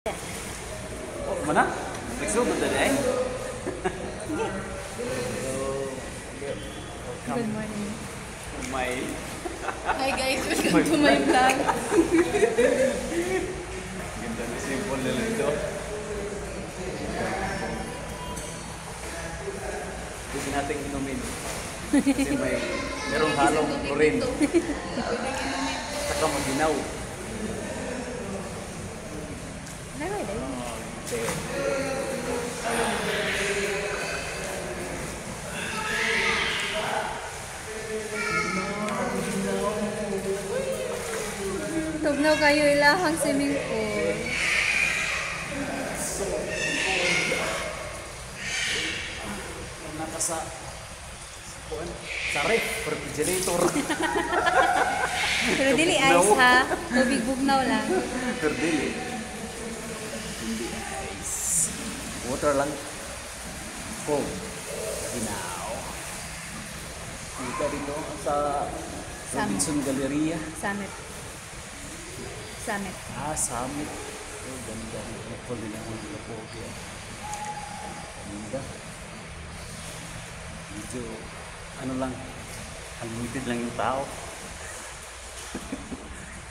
Oh, mana? Nagsugod na eh? Good morning. My... Hi guys, welcome to my vlog. Ganda na simple nila ito. Pwede natin inumin. Kasi merong halong urin. Saka maginaw. Naroy din. Okay. Tugnaw kayo ilahang swimming pool. Nakasa... sa refrigerator. Pero dili ice ha. Tubig bugnaw lang. Pero dili. Hindi ice. Water lang. Cold. Ginaw. Kita dito sa Robinson Galleria. Summit. Summit. Ah, Summit. Oh, ganda. Napol din ang mga pogi. Ganda. Medyo, ano lang, unlimited lang yung tao.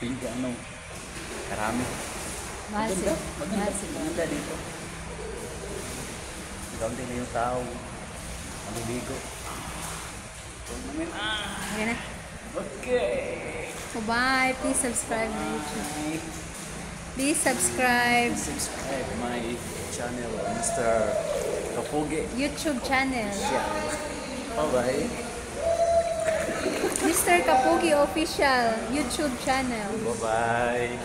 Hindi ano, karami. Massive. Maganda. Massive. Maganda dito. Kaunti na yung tao. Maluligo. Okay na. Okay. So bye. Please subscribe my YouTube. Please subscribe. Subscribe my channel, Mr. Kapogi. YouTube channel. Bye-bye. Mr. Kapogi Official YouTube channel. Bye-bye.